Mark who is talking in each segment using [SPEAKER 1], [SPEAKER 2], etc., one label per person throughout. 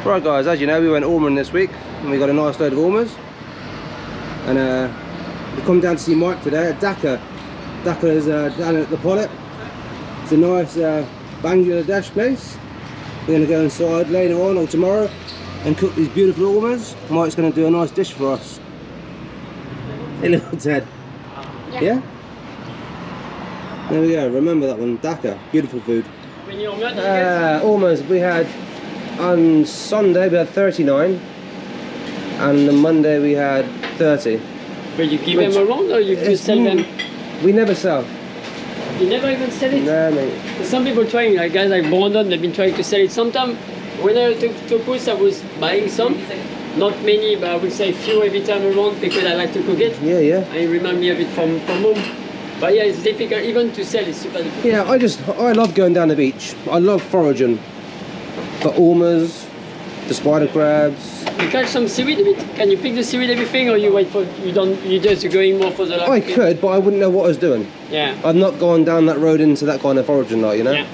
[SPEAKER 1] Right guys, as you know, we went Ormers this week and we got a nice load of Ormers. And we've come down to see Mike today at Dhaka. Dhaka is down at the Pollet. It's a nice Bangladesh place. We're going to go inside later on or tomorrow and cook these beautiful Ormers. Mike's going to do a nice dish for us. Hey little Ted. Yeah? There we go, remember that one, Dhaka, beautiful food. Ormers, we had on Sunday we had 39 and on Monday we had 30.
[SPEAKER 2] But you give them around or you just sell them?
[SPEAKER 1] We never sell.
[SPEAKER 2] You never even sell it?
[SPEAKER 1] No, mate.
[SPEAKER 2] Some people trying, like guys like Brandon, they've been trying to sell it. Sometimes when I took Topus, I was buying some. Not many, but I would say few every time around because I like to cook it.
[SPEAKER 1] Yeah, yeah.
[SPEAKER 2] And it reminds me of it from home. But yeah, it's difficult, even to sell, it's super difficult.
[SPEAKER 1] Yeah, I love going down the beach. I love foraging. For Ormers, the spider crabs.
[SPEAKER 2] You catch some seaweed a bit? Can you pick the seaweed everything or you wait for, you're just going more for the luck?
[SPEAKER 1] I could, but I wouldn't know what I was doing.
[SPEAKER 2] Yeah.
[SPEAKER 1] I've not gone down that road into that kind of foraging, like, you know?
[SPEAKER 2] Yeah.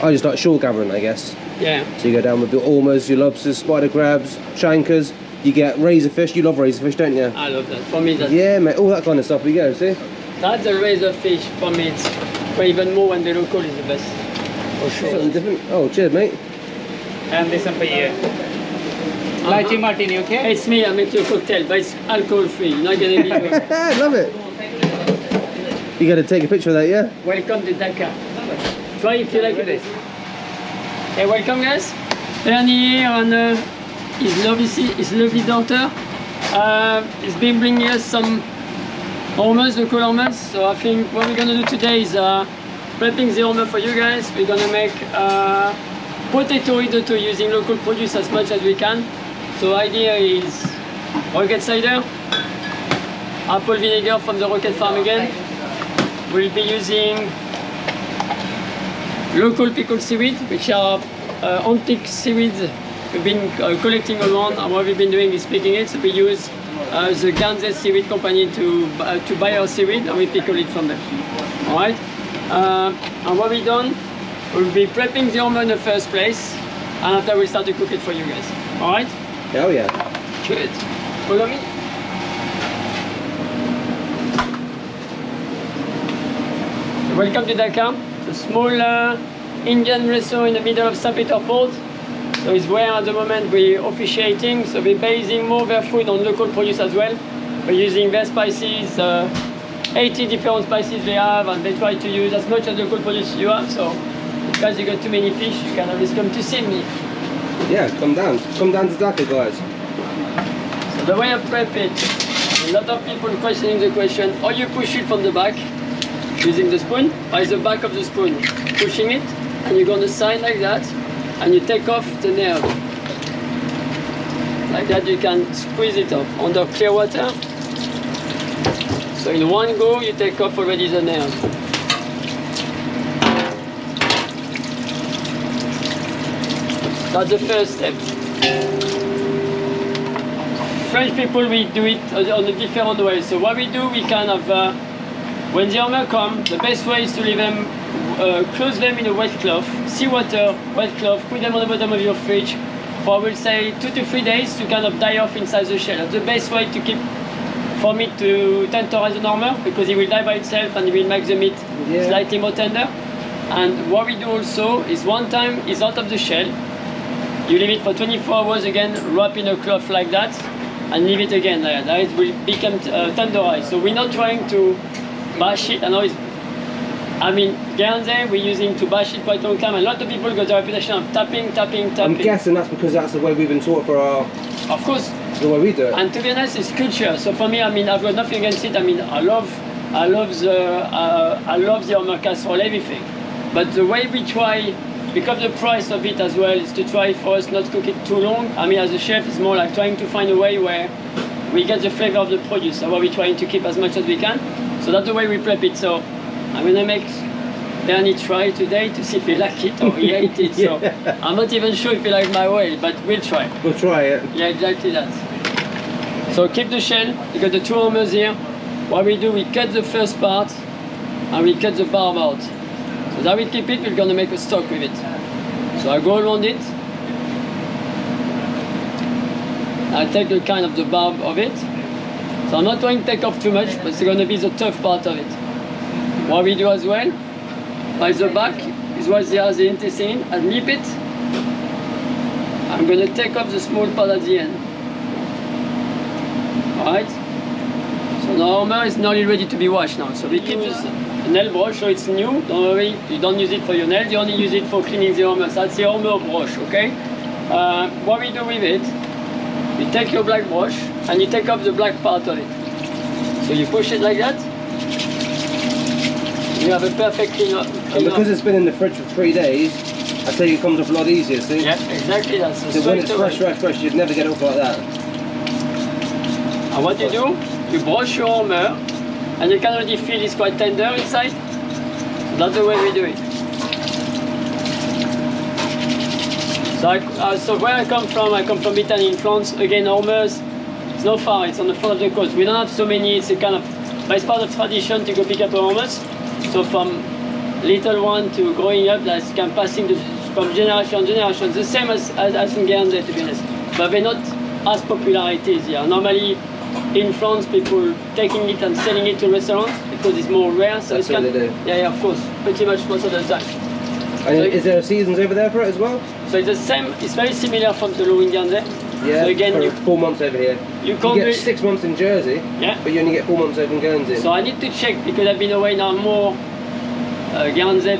[SPEAKER 1] I just like shore gathering, I guess.
[SPEAKER 2] Yeah.
[SPEAKER 1] So you go down with your Ormers, your lobsters, spider crabs, shankers. You get razorfish. You love razorfish, don't you?
[SPEAKER 2] I love that. For me, that's...
[SPEAKER 1] Yeah, mate, all that kind of stuff we go, see?
[SPEAKER 2] That's the razorfish for me. It's even more when the local is the best. For sure.
[SPEAKER 1] Something different. Oh, cheers, mate.
[SPEAKER 3] And this one for you. Lychee martini, okay?
[SPEAKER 2] It's me, I make you a cocktail, but it's alcohol free. You're not gonna be
[SPEAKER 1] Love it. You got to take a picture of that, yeah?
[SPEAKER 2] Welcome to Dhaka. Try if you like it. Hey, welcome guys. Bernie here and his lovely daughter. He's been bringing us some Ormers, local Ormers. So I think what we're gonna do today is prepping the Ormer for you guys. We're gonna make potato risotto using local produce as much as we can. So idea is rocket cider, apple vinegar from the Rocket Farm again. We'll be using local pickled seaweed, which are antique seaweeds we've been collecting around, and what we've been doing is picking it. So we use the Guernsey seaweed company to buy our seaweed and we pickle it from them. Alright? And what we've done, we'll be prepping the Ormer in the first place, and after we'll start to cook it for you guys. Alright?
[SPEAKER 1] Oh yeah.
[SPEAKER 2] Good. Follow me. Welcome to Dhaka. It's a small Indian restaurant in the middle of St. Peter Port. So it's where at the moment we're officiating. So we're basing more of our food on local produce as well. We're using their spices, 80 different spices they have, and they try to use as much as local produce you have. So because you got too many fish, you can always come to see me.
[SPEAKER 1] Yeah, come down to Dhaka, guys.
[SPEAKER 2] So the way I prep it, a lot of people questioning the question, or you push it from the back using the spoon, by the back of the spoon, pushing it, and you go on the side like that, and you take off the nerve. Like that you can squeeze it off under clear water. So in one go you take off already the nerve. That's the first step. French people, we do it on a different way. So what we do, we kind of, when the Ormer come, the best way is to leave them, close them in a wet cloth, seawater, wet cloth, put them on the bottom of your fridge for, I will say, 2 to 3 days to kind of die off inside the shell. That's the best way to keep, for meat to tenderize an Ormer, because it will die by itself and it will make the meat slightly more tender. And what we do also is one time it's out of the shell, you leave it for 24 hours again, wrap in a cloth like that, and leave it again. Now it will become tenderized. So we're not trying to bash it. I know it's, I mean, Guernsey we're using to bash it quite a long time. A lot of people got the reputation of tapping.
[SPEAKER 1] I'm guessing that's because that's the way we've been taught for our...
[SPEAKER 2] Of course.
[SPEAKER 1] The way we do it.
[SPEAKER 2] And to be honest, it's culture. So for me, I mean, I've got nothing against it. I mean, I love the Ormer casserole, everything. But the way we try, because the price of it as well is to try for us not to cook it too long. I mean, as a chef, it's more like trying to find a way where we get the flavor of the produce, and what we're trying to keep as much as we can. So that's the way we prep it. So I'm gonna make Bernie try today to see if he like it or he ate it. So I'm not even sure if he like my way, but we'll try.
[SPEAKER 1] We'll try it.
[SPEAKER 2] Yeah, exactly that. So keep the shell. You got the 2 Ormers here. What we do, we cut the first part and we cut the barb out. So that we keep it, we're gonna make a stock with it. So I go around it. I take a kind of the barb of it. So I'm not going to take off too much, but it's going to be the tough part of it. What we do as well, by the back, is what there has the intestine, and nip it. I'm going to take off the small part at the end. Alright? So the armor is nearly ready to be washed now. So we use a nail brush, so it's new. Don't worry, you don't use it for your nails, you only use it for cleaning the armor. So that's the armor brush, okay? What we do with it, you take your black brush and you take off the black part of it. So you push it like that. You have a perfect clean up.
[SPEAKER 1] And because it's been in the fridge for 3 days, I tell you it comes off a lot easier, see?
[SPEAKER 2] Yeah, exactly that. So
[SPEAKER 1] when it's fresh, you'd never get it off like that.
[SPEAKER 2] And what you do, you brush your armor, and you can already feel it's quite tender inside. So that's the way we do it. So where I come from Italy in France. Again, Ormers, it's not far, it's on the front of the coast. We don't have so many, it's a kind of, but it's part of tradition to go pick up Ormers. So from little one to growing up, that's kind of passing from generation to generation, the same as in Guernsey, to be honest. But they're not as popular it is here. Normally in France, people taking it and selling it to restaurants because it's more rare. So
[SPEAKER 1] that's
[SPEAKER 2] it's kind
[SPEAKER 1] what they do.
[SPEAKER 2] Yeah, of course, pretty much most of the time.
[SPEAKER 1] And so is there seasons over there for it as well?
[SPEAKER 2] So it's the same, it's very similar from the law in Guernsey.
[SPEAKER 1] Yeah,
[SPEAKER 2] so again,
[SPEAKER 1] for 4 months over here. You get 6 months in Jersey,
[SPEAKER 2] yeah,
[SPEAKER 1] but you only get 4 months over in Guernsey.
[SPEAKER 2] So I need to check because I've been away now more Guernsey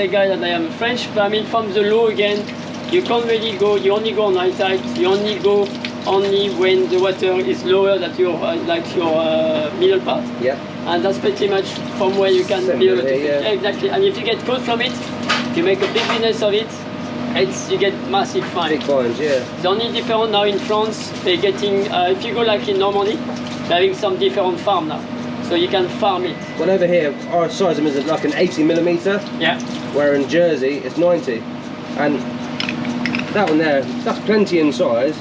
[SPEAKER 2] guy than I am French. But I mean, from the law again, you can't really go. You only go on high tide. You only go only when the water is lower than your middle part.
[SPEAKER 1] Yeah.
[SPEAKER 2] And that's pretty much from where you can be able to fish.
[SPEAKER 1] Yeah.
[SPEAKER 2] Exactly. And if you get caught from it, if you make a big business of it, you get massive fines.
[SPEAKER 1] Big fines, yeah.
[SPEAKER 2] The only different now in France, they're getting, if you go like in Normandy, they're having some different farm now. So you can farm it.
[SPEAKER 1] Well, over here, our size is like an 80mm.
[SPEAKER 2] Yeah.
[SPEAKER 1] Where in Jersey, it's 90. And that one there, that's plenty in size,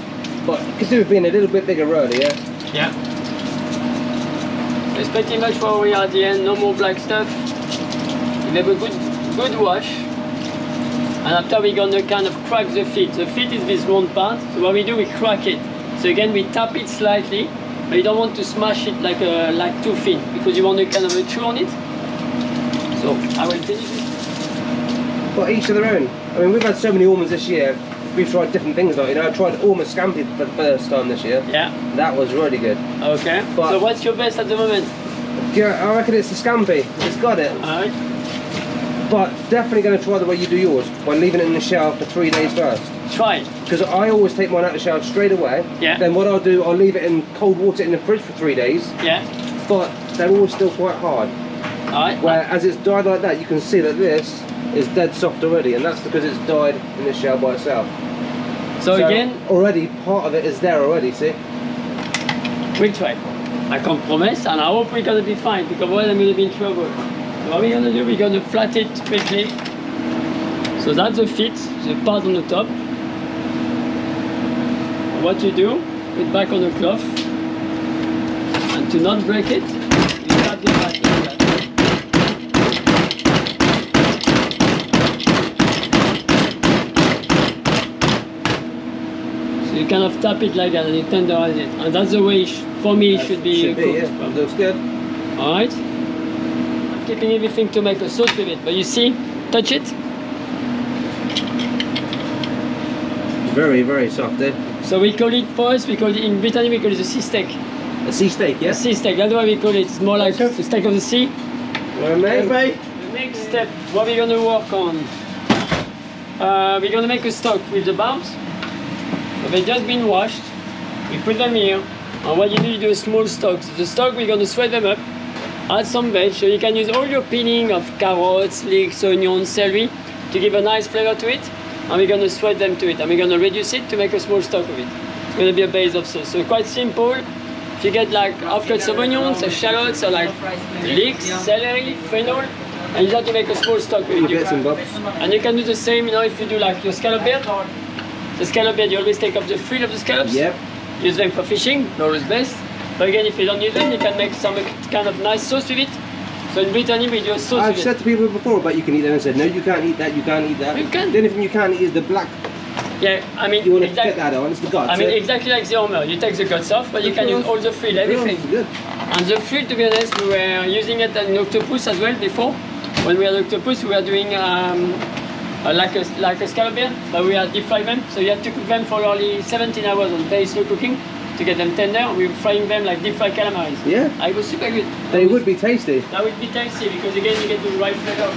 [SPEAKER 1] but could do with being a little bit bigger earlier.
[SPEAKER 2] Yeah. It's pretty much where we are at the end, no more black stuff. We have a good wash. And after we're gonna kind of crack the feet. The feet is this round part, so what we do, we crack it. So again, we tap it slightly, but you don't want to smash it like too thin, because you want to kind of chew on it. So I will finish it.
[SPEAKER 1] But each of their own. I mean, we've had so many Ormers this year. We've tried different things, like, you know, I tried Ormer scampi for the first time this year.
[SPEAKER 2] Yeah.
[SPEAKER 1] That was really good.
[SPEAKER 2] Okay.
[SPEAKER 1] But
[SPEAKER 2] so what's your best at the moment?
[SPEAKER 1] Yeah, I reckon it's the scampi. It's got it.
[SPEAKER 2] Alright.
[SPEAKER 1] But definitely going to try the way you do yours, by leaving it in the shower for 3 days first.
[SPEAKER 2] Try.
[SPEAKER 1] Because I always take mine out of the shower straight away.
[SPEAKER 2] Yeah.
[SPEAKER 1] Then what I'll do, I'll leave it in cold water in the fridge for 3 days.
[SPEAKER 2] Yeah.
[SPEAKER 1] But they're always still quite hard.
[SPEAKER 2] Alright.
[SPEAKER 1] Where as it's dyed like that, you can see that this is dead soft already, and that's because it's dyed in the shell by itself.
[SPEAKER 2] So again,
[SPEAKER 1] already part of it is there already, see?
[SPEAKER 2] we'll try. I can't promise, and I hope we're gonna be fine, because otherwise I'm gonna be in trouble. So what we're gonna do, we're gonna flat it quickly. So that's the feet, the part on the top. What you do, put back on the cloth, and to not break it, you tap it back like that. You kind of tap it like that and you tenderize it, and that's the way for me it should be cooked.
[SPEAKER 1] Yeah. Looks good.
[SPEAKER 2] Alright, I'm keeping everything to make a sauce with it, but you see, touch it.
[SPEAKER 1] Very, very soft, eh?
[SPEAKER 2] So we call it for us, we call it in Brittany, we call it a sea steak.
[SPEAKER 1] A sea steak, yeah?
[SPEAKER 2] A sea steak, that's why we call it. It's more like the steak of the sea.
[SPEAKER 1] Well, mate.
[SPEAKER 2] The next step, what we're gonna work on, we're gonna make a stock with the barbs. So they've just been washed, we put them here, and what you do, you do a small stock. So the stock, we're going to sweat them up, add some veg, so you can use all your peeling of carrots, leeks, onions, celery, to give a nice flavor to it, and we're going to sweat them to it, and we're going to reduce it to make a small stock of it. It's going to be a base of sauce, so quite simple. If you get like half cuts of onions, shallots, or like leeks, celery, fennel, and you have to make a small stock with it. And you can do the same, you know, if you do like your scallop beard. The scallop bed, you always take off the frill of the scallops.
[SPEAKER 1] Yep.
[SPEAKER 2] Use them for fishing, always best. But again, if you don't use them, you can make some kind of nice sauce with it. So in Brittany, we do a sauce
[SPEAKER 1] I've
[SPEAKER 2] with
[SPEAKER 1] said
[SPEAKER 2] it.
[SPEAKER 1] to people before about you can eat them and said, no, you can't eat that, you can't eat that.
[SPEAKER 2] You can.
[SPEAKER 1] The only thing you can't eat is the black
[SPEAKER 2] Yeah, I mean,
[SPEAKER 1] You want to get that on, it's the guts.
[SPEAKER 2] I mean,
[SPEAKER 1] yeah?
[SPEAKER 2] exactly like the Ormer. You take the guts off, but you can use all the frill, everything.
[SPEAKER 1] Good.
[SPEAKER 2] And the frill, to be honest, we were using it in octopus as well before. When we had octopus, we were doing like a scallop, but we had deep fry them. So you have to cook them for only 17 hours on very slow cooking to get them tender. We were frying them like deep fried calamari.
[SPEAKER 1] Yeah.
[SPEAKER 2] It was super good.
[SPEAKER 1] They would be tasty.
[SPEAKER 2] That would be tasty because again you get the right flavor.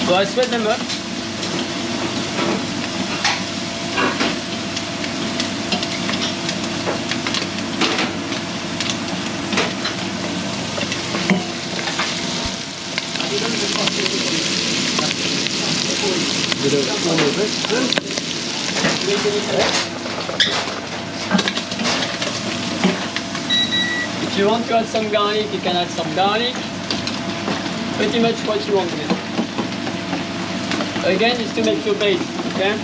[SPEAKER 2] So I sweat them up. If you want to add some garlic, you can add some garlic. Pretty much what you want with it. Again, it's to make your base, okay?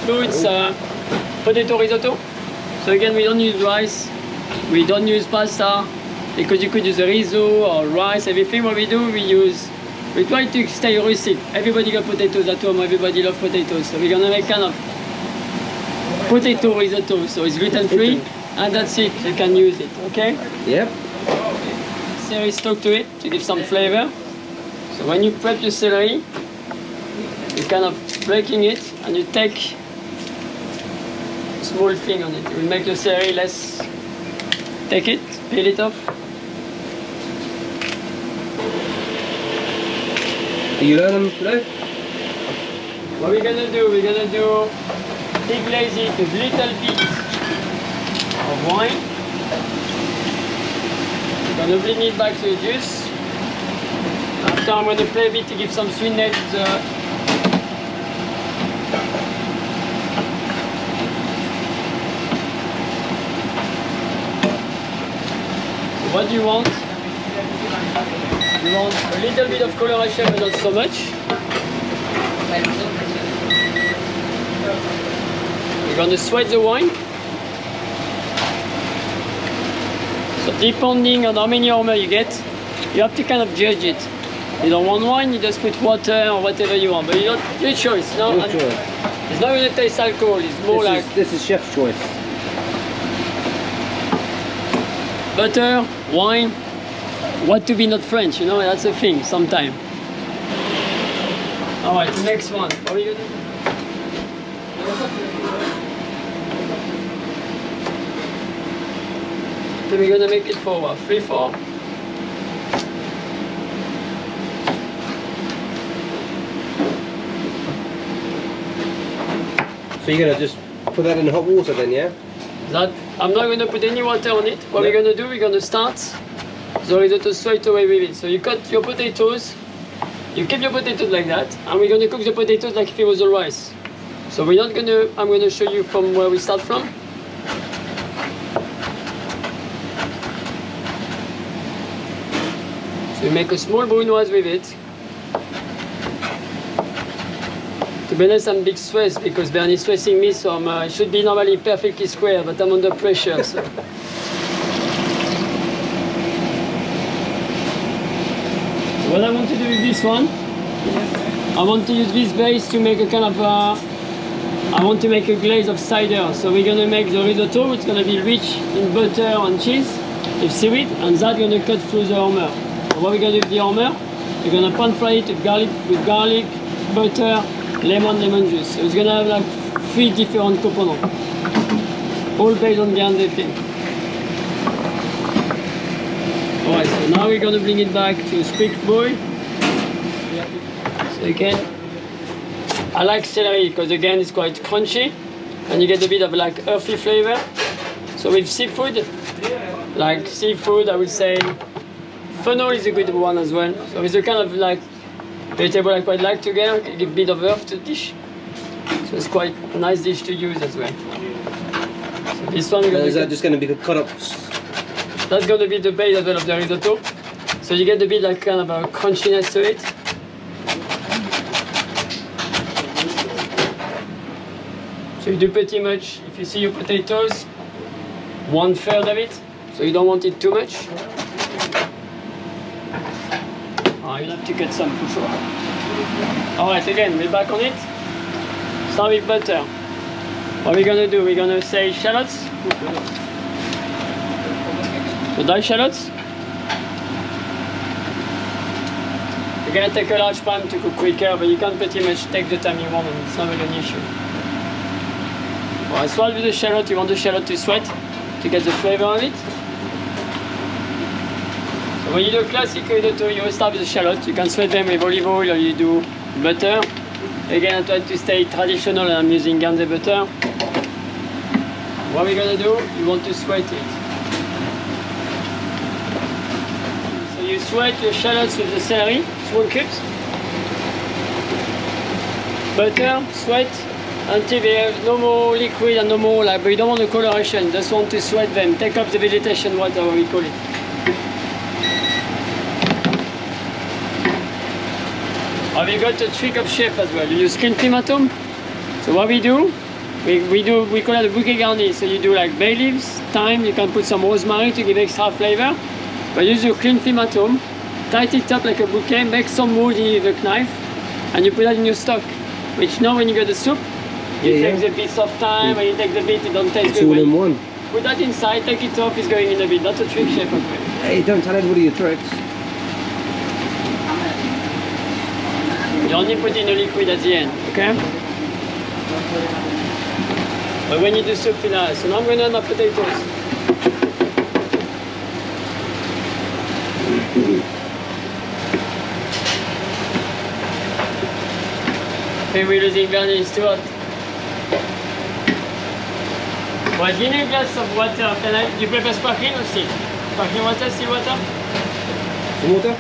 [SPEAKER 2] So it's potato risotto. So again, we don't use rice, we don't use pasta, because you could use a risotto or rice, everything. What we do, we try to stay rustic. Everybody got potatoes at home, everybody loves potatoes. So we're gonna make kind of potato risotto. So it's gluten-free, and that's it, you can use it, okay?
[SPEAKER 1] Yep.
[SPEAKER 2] Celery stalk to it to give some flavor. So when you prep your celery, you're kind of breaking it, and you take a small thing on it. It will make your celery less. Take it, peel it off.
[SPEAKER 1] You learn them today?
[SPEAKER 2] What we're gonna do, deglaze it with little bit of wine. We're gonna bring it back to the juice. After I'm gonna play a bit to give some sweetness to the what do you want? You want a little bit of coloration, but not so much. You're going to sweat the wine. So depending on how many Ormer you get, you have to kind of judge it. You don't want wine, you just put water or whatever you want. But you don't, your choice. No?
[SPEAKER 1] Your choice.
[SPEAKER 2] It's not going to taste alcohol, it's more
[SPEAKER 1] This is chef's choice.
[SPEAKER 2] butter, wine, what to be not French, you know, that's a thing sometime. All right, the next one. What are you gonna do? So we're gonna make it for what, 3-4?
[SPEAKER 1] So you're gonna just put that in the hot water then, yeah?
[SPEAKER 2] That, I'm not gonna put any water on it. What we're gonna do, we're gonna start the risotto straight away with it. So you cut your potatoes, you keep your potatoes like that, and we're gonna cook the potatoes like if it was all rice. So we're not gonna, I'm gonna show you from where we start from. So we make a small brunoise with it. To be honest, I'm big stress because Bernie is stressing me, so it should be normally perfectly square, but I'm under pressure. So. What I want to do with this one, I want to use this base to make a kind of, I want to make a glaze of cider. So we're gonna make the risotto, it's gonna be rich in butter and cheese, with seaweed, and that's gonna cut through the Ormer. So what we're gonna do with the Ormer, we're gonna pan fry it with garlic, butter, lemon juice. So it's gonna have like 3 different components, all based on the other thing. Alright, so now we're gonna bring it back to strict boil. So again, I like celery because again it's quite crunchy and you get a bit of like earthy flavor. So with seafood, like seafood, I would say fennel is a good one as well. So it's a kind of like vegetable I quite like to get, give a bit of earth to the dish. So it's quite a nice dish to use as well. So this one
[SPEAKER 1] is that just going to be cut up?
[SPEAKER 2] That's going to be the base as well of the risotto. So you get a bit like kind of a crunchiness to it. So you do pretty much, if you see your potatoes, 1/3 of it, so you don't want it too much. You'll have to get some for sure. Alright, again, we're back on it. Start with butter. What we're gonna do, we're gonna say shallots. The diced shallots. You're gonna take a large pan to cook quicker, but you can pretty much take the time you want and it's not really an issue. Alright, start with the shallot. You want the shallot to sweat to get the flavor of it. So when you do classic risotto, you always start with the shallot. You can sweat them with olive oil or you do butter. Again, I'm trying to stay traditional and I'm using Guernsey butter. What we're gonna do, you want to sweat it. So you sweat your shallots with the celery, small cubes. Butter, sweat, until they have no more liquid and no more like, but you don't want the coloration, just want to sweat them, take up the vegetation water, what we call it. We got a trick of chef as well. You use clean climatum. So what we do, we call it a bouquet garni. So you do like bay leaves, thyme, you can put some rosemary to give extra flavor. But use your clean climatum, tight it up like a bouquet, make some mold with a knife, and you put that in your stock. Which now when you get the soup, you take the bits of thyme, when you take the bit, it don't taste
[SPEAKER 1] it's
[SPEAKER 2] good.
[SPEAKER 1] All in one.
[SPEAKER 2] Put that inside, take it off, it's going in a bit. That's a trick chef as well.
[SPEAKER 1] Hey, don't tell everybody your tricks.
[SPEAKER 2] You only put in the liquid at the end, okay? But when you do soup finale, so now I'm going to add my potatoes. Okay, we're losing garnish, it's too hot. Well, give me a glass of water. You prefer sparkling or still? Sparkling water, still water?
[SPEAKER 1] Some water?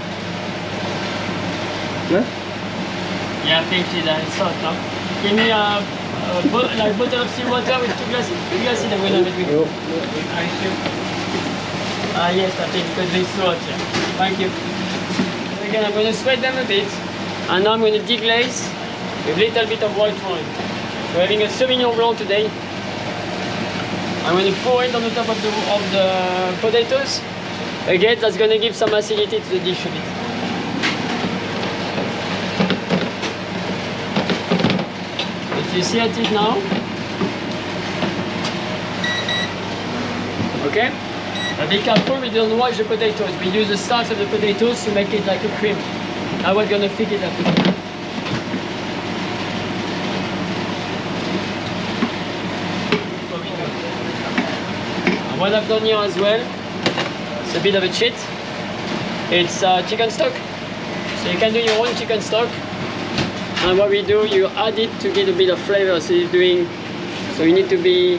[SPEAKER 1] No?
[SPEAKER 2] Yeah, I think it's hot now. Give me a bottle of still water with 2 glasses. 2 glasses I'm going to have it with. Ice cube. Yes, I think because it's too hot, yeah. Thank you. Again, I'm going to sweat them a bit. And now I'm going to deglaze with a little bit of white wine. We're having a Sauvignon Blanc today. I'm going to pour it on the top of the potatoes. Again, that's going to give some acidity to the dish a bit. You see at it now? Okay? But be careful, we don't wash the potatoes. We use the starch of the potatoes to make it like a cream. Now we're gonna thick it up. And what I've done here as well, it's a bit of a cheat. It's chicken stock. So you can do your own chicken stock. And what we do, you add it to get a bit of flavor. So you need to be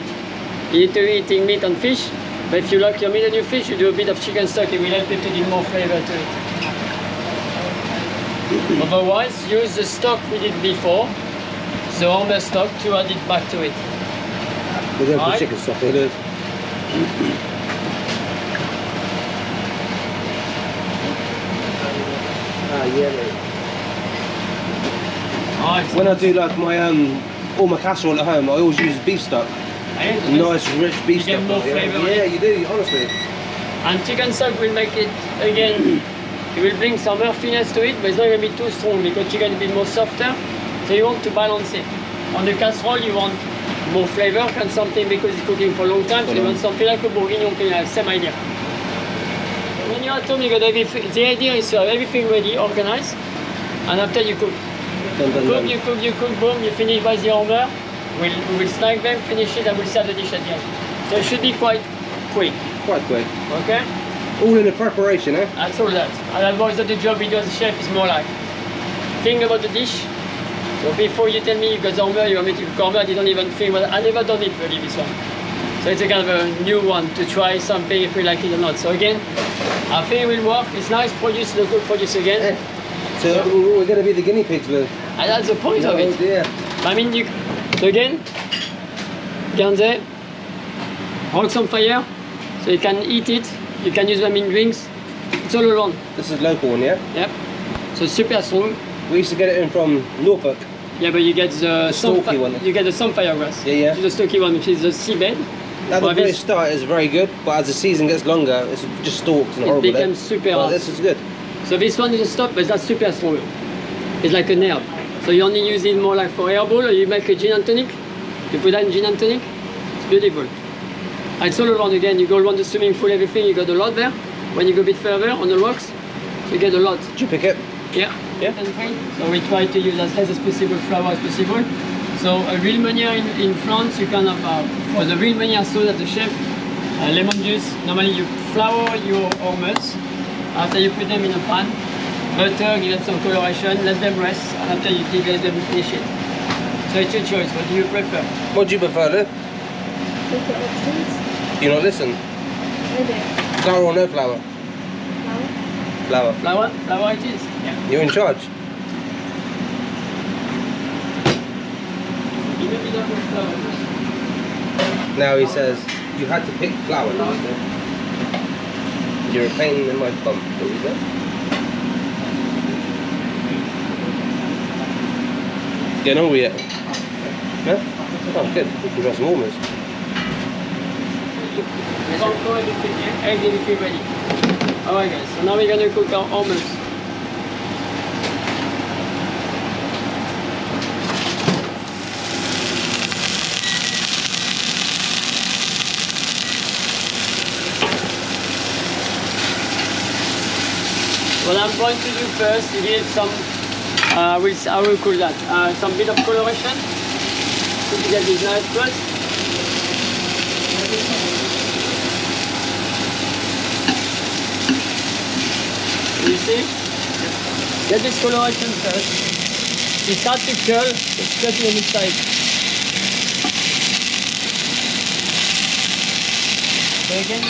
[SPEAKER 2] eating meat and fish. But if you like your meat and your fish, you do a bit of chicken stock. It will help you to give more flavor to it. Otherwise, use the stock we did before, the Ormers stock, to add it back to it.
[SPEAKER 1] We're going to put chicken stock in it. Yeah. When I do like my all my casserole at home, I always use beef stock. Nice rich beef stock.
[SPEAKER 2] More flavor.
[SPEAKER 1] Yeah, you do, honestly.
[SPEAKER 2] And chicken stock will make it again. It will bring some earthiness to it, but it's not going to be too strong because chicken is a bit more softer. So you want to balance it. On the casserole, you want more flavor and something because it's cooking for a long time. So you want something like a bourguignon, same idea. When you're at home, you got everything. The idea is to have everything ready, organized, and after you cook. You cook, boom, you finish by the Ormer. We will snack them, finish it, and we'll serve the dish at the end. So it should be quite quick.
[SPEAKER 1] Quite quick.
[SPEAKER 2] Okay?
[SPEAKER 1] All in the preparation, eh?
[SPEAKER 2] That's all that. And otherwise the job we do as a chef is more like think about the dish. So before you tell me you got the Ormer, you want me to cook Ormer, I didn't even think, well, I never done it really, this one. So it's a kind of a new one to try something if we like it or not. So again, I think it will work. It's nice produce, local produce again.
[SPEAKER 1] So we're going to be the guinea pigs, Lou.
[SPEAKER 2] And that's the point of it.
[SPEAKER 1] Dear.
[SPEAKER 2] I mean, so again, Guernsey, rocks on fire, so you can eat it. You can use them in drinks. It's all around.
[SPEAKER 1] This is local one, yeah?
[SPEAKER 2] Yep. So super strong.
[SPEAKER 1] We used to get it in from Norfolk.
[SPEAKER 2] Yeah, but you get the
[SPEAKER 1] stalky one.
[SPEAKER 2] You get the sunfire grass.
[SPEAKER 1] Yeah, yeah.
[SPEAKER 2] The stalky one, which is the seabed.
[SPEAKER 1] At the
[SPEAKER 2] Well,
[SPEAKER 1] very
[SPEAKER 2] this-
[SPEAKER 1] start, it's very good, but as the season gets longer, it's just stalks and
[SPEAKER 2] It
[SPEAKER 1] horrible.
[SPEAKER 2] becomes super
[SPEAKER 1] But
[SPEAKER 2] hard.
[SPEAKER 1] this is good.
[SPEAKER 2] So this one is a stop, but that's super strong. It's like an herb. So you only use it more like for herbal, or you make a gin and tonic. You put that in gin and tonic. It's beautiful. It's all around again. You go around the swimming pool, everything. You got a lot there. When you go a bit further on the rocks, you get a lot.
[SPEAKER 1] Did you pick it?
[SPEAKER 2] Yeah.
[SPEAKER 1] Yeah.
[SPEAKER 2] So we try to use as less as possible flour as possible. So a real meunier in France, you can have for the real meunier sauce at the chef, lemon juice. Normally you flour your ormers. After you put them in a pan, butter, give them some coloration, let them rest, and after you deglaze them, you finish it. So it's your choice. What do you prefer?
[SPEAKER 1] What do you prefer, Lou?
[SPEAKER 4] Different options.
[SPEAKER 1] Do you not listen?
[SPEAKER 4] Maybe.
[SPEAKER 1] Flour or no flour?
[SPEAKER 4] Flour.
[SPEAKER 1] Flour.
[SPEAKER 2] Flour? Flour it is. Yeah.
[SPEAKER 1] You're in charge.
[SPEAKER 2] Give me a bit of more flour first.
[SPEAKER 1] Now he says, you had to pick flour. You're a pain in my bum. What was that? Getting on with it? Yeah? Oh, good. We've got some Ormers.
[SPEAKER 2] Cook everything, yeah? Everything ready. Alright guys, so now we're gonna cook our ormers. What I'm going to do first is give some, I will call that, some bit of coloration to get this nice crust. You see? Get this coloration first. You start to curl, just cut it on the side. So again.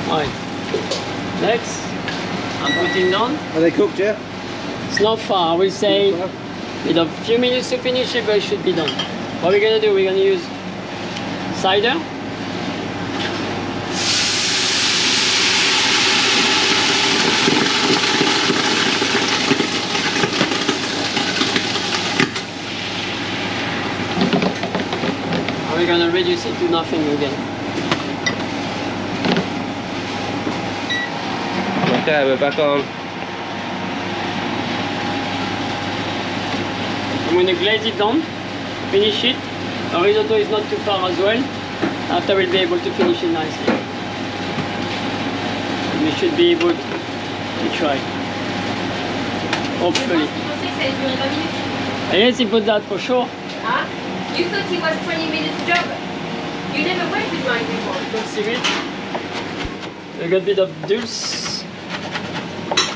[SPEAKER 2] Alright. Next, I'm putting down.
[SPEAKER 1] Are they cooked, yeah?
[SPEAKER 2] It's not far, I will say with a few minutes to finish it, but it should be done. What we're gonna do, we're gonna use cider. And we're gonna reduce it to nothing again.
[SPEAKER 1] Okay, we're back on.
[SPEAKER 2] I'm going to glaze it down, finish it. The risotto is not too far as well. After we'll be able to finish it nicely. And we should be able to try. Hopefully. Yes, he put that for sure.
[SPEAKER 5] Huh? You thought it was 20 minutes job. You never went with mine before.
[SPEAKER 2] Don't see it. We got a bit of dulce.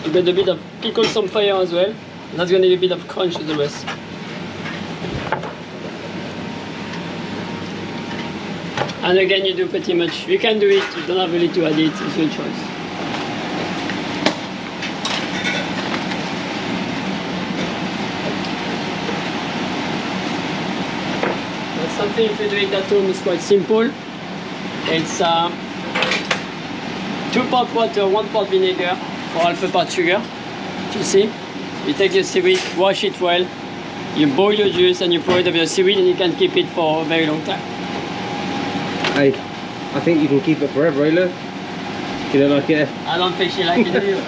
[SPEAKER 2] We got a bit of pickled some fire as well. That's going to give a bit of crunch to the rest. And again, you do pretty much, you can do it, you don't have really to add it, it's your choice. That's something, if you do it at home, it's quite simple. It's 2 parts water, 1 part vinegar, for half a part sugar. You see? You take your seaweed, wash it well, you boil your juice and you pour it over the seaweed and you can keep it for a very long time.
[SPEAKER 1] Hey, I think you can keep it forever, eh, Lou? You don't like it?
[SPEAKER 2] I don't think she like it either.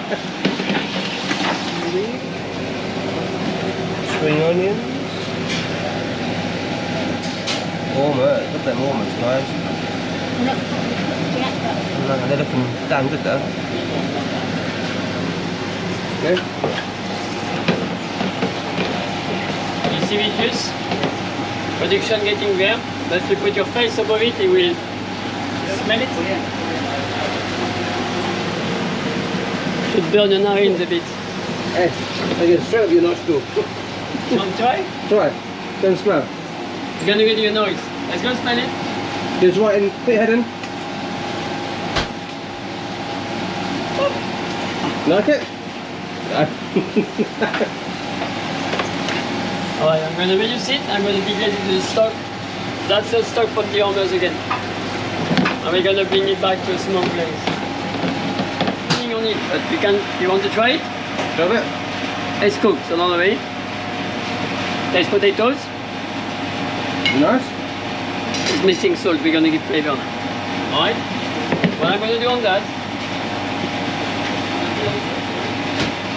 [SPEAKER 1] Spring onions. Ormers, look at them Ormers, guys.
[SPEAKER 4] Not cooked yet, but
[SPEAKER 1] No, they're looking damn good though. Okay.
[SPEAKER 2] You see it juice? Production getting there. But if you put your face above it, it will smell it. Should burn your narines a bit.
[SPEAKER 1] Hey, I get straight up your nostril.
[SPEAKER 2] You want to try?
[SPEAKER 1] Try. Go and smell.
[SPEAKER 2] It's gonna give you a noise. Let's go smell it.
[SPEAKER 1] Just right in, put your head in. Like it?
[SPEAKER 2] Alright, I'm gonna reduce it. I'm gonna deglaze it to the stock. That's the stock from the Ormers again. and we're gonna bring it back to a small place. Depending on it, but you want to try it?
[SPEAKER 1] Love it.
[SPEAKER 2] It's cooked, so don't worry. There's potatoes.
[SPEAKER 1] Nice.
[SPEAKER 2] It's missing salt, we're gonna give flavor now. Alright? What I'm gonna do on that.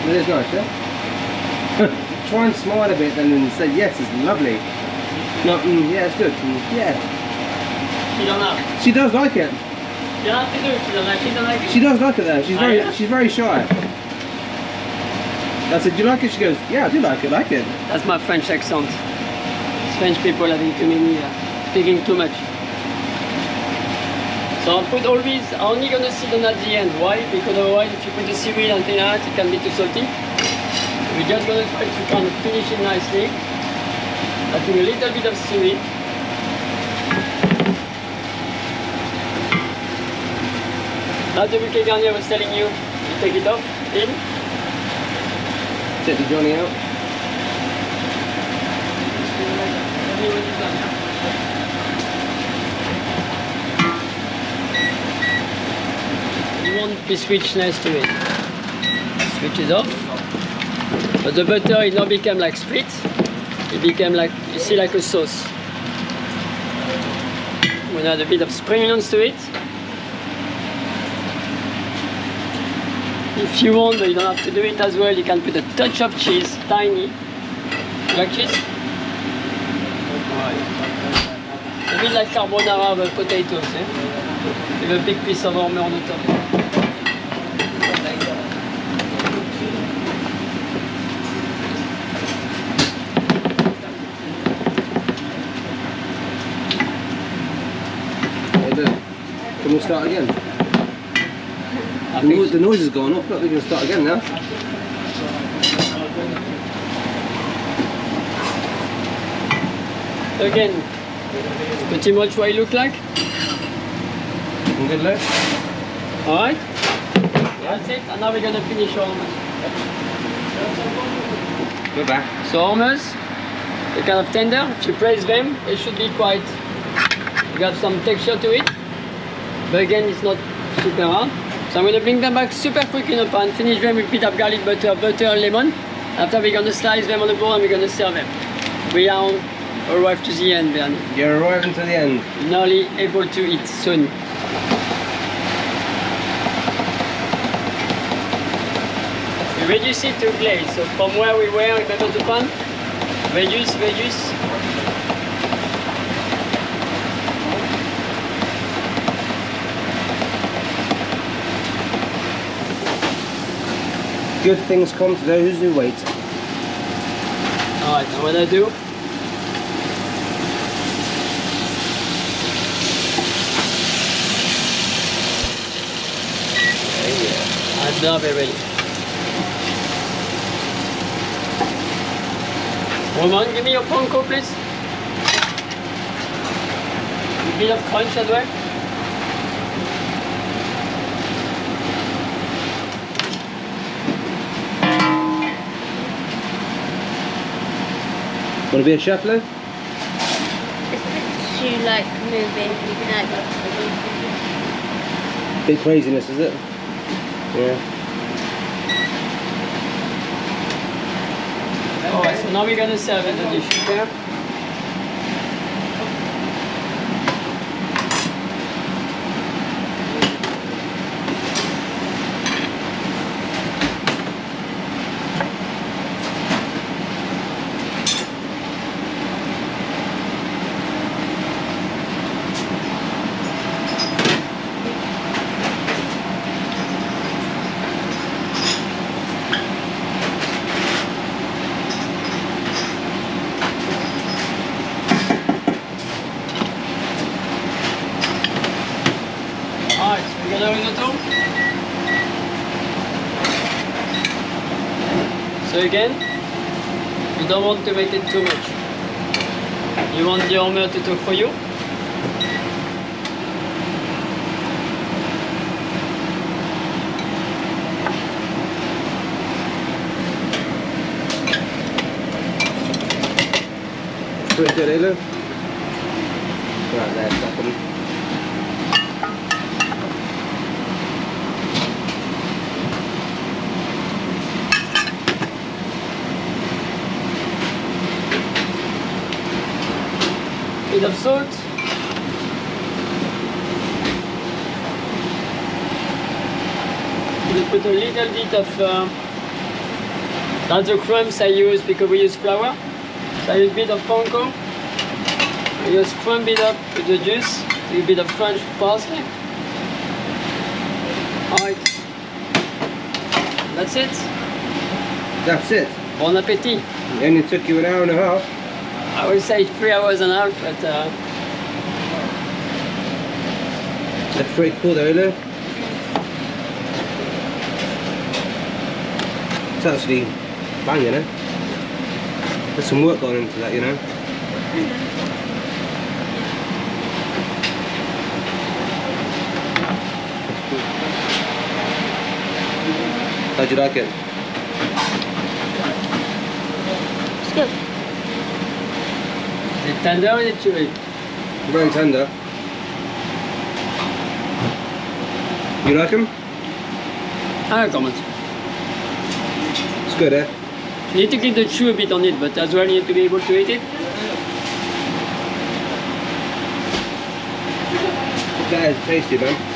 [SPEAKER 1] It is nice, yeah? Try and smile a bit then and say, yes, it's lovely. No, yeah, it's good. Yeah.
[SPEAKER 2] She don't know.
[SPEAKER 1] She does like it.
[SPEAKER 2] You don't have to do it, she don't like it.
[SPEAKER 1] She does like it though.
[SPEAKER 2] Yeah?
[SPEAKER 1] She's very shy. I said, do you like it? She goes, yeah, I do like it.
[SPEAKER 2] That's my French accent. French people having too many, speaking too much. So I'll put all these, I'm only gonna sit them at the end. Why? Because otherwise if you put the seaweed and things like that, it can be too salty. We're just gonna try to kind of finish it nicely. Adding a little bit of seaweed. Now the bouquet garnier was telling you, take it off, in.
[SPEAKER 1] Take the Johnny out.
[SPEAKER 2] You want the richness to it. Switch it off. But the butter, it now became like split. It became like, you see, like a sauce. We'll add a bit of spring onions to it. If you want, but you don't have to do it as well, you can put a touch of cheese, tiny. You like cheese? A bit like carbonara but potatoes, eh? With a big piece of Ormers on the top.
[SPEAKER 1] Can we start again? The noise has gone off, look, we can start again now.
[SPEAKER 2] Again, pretty much what it look like.
[SPEAKER 1] Good look.
[SPEAKER 2] Alright? That's it, and now we're gonna finish Ormers.
[SPEAKER 1] Go back.
[SPEAKER 2] So Ormers, they're kind of tender. If you press them, they should be quite, you got some texture to it. But again, it's not super hard. So I'm going to bring them back super quick in a pan, finish them with a bit of garlic butter, and lemon. After we're going to slice them on the board and we're going to serve them. We are arrived to the end, Bernie.
[SPEAKER 1] You're arriving to the end.
[SPEAKER 2] Nearly able to eat soon. We reduce it to glaze. So from where we were, remember the pan? Reduce.
[SPEAKER 1] Good things come to those who wait.
[SPEAKER 2] Alright, so what I do? I'm done already. Roman, give me your panko, please. A bit of crunch as well.
[SPEAKER 1] Want to be a chef, Lou?
[SPEAKER 4] It's a bit too like moving, like
[SPEAKER 1] Big craziness, is it? Yeah.
[SPEAKER 2] Alright, so now we're gonna serve it the dish, okay? Alright, so we're gonna risotto. So again, you don't want to make it too much. You want the Ormers to talk for you.
[SPEAKER 1] Pretty good, eh, Lou? Right there, second.
[SPEAKER 2] of salt. We put a little bit of, that's the crumbs I use because we use flour. So I use a bit of panko. I just crumb it up with the juice, a bit of French parsley. Alright, that's it.
[SPEAKER 1] That's it.
[SPEAKER 2] Bon appétit.
[SPEAKER 1] It only took you an hour and a half.
[SPEAKER 2] I would say 3 hours and a half, but
[SPEAKER 1] That's pretty cool though, isn't it? It's actually banging, eh? There's some work gone into that, you know. How'd you like it?
[SPEAKER 4] It's good.
[SPEAKER 2] is it tender or is it chewy?
[SPEAKER 1] Very tender. You like them?
[SPEAKER 2] I comment.
[SPEAKER 1] It's good, eh?
[SPEAKER 2] You need to keep the chew a bit on it, but as well you need to be able to eat it.
[SPEAKER 1] That is tasty, man.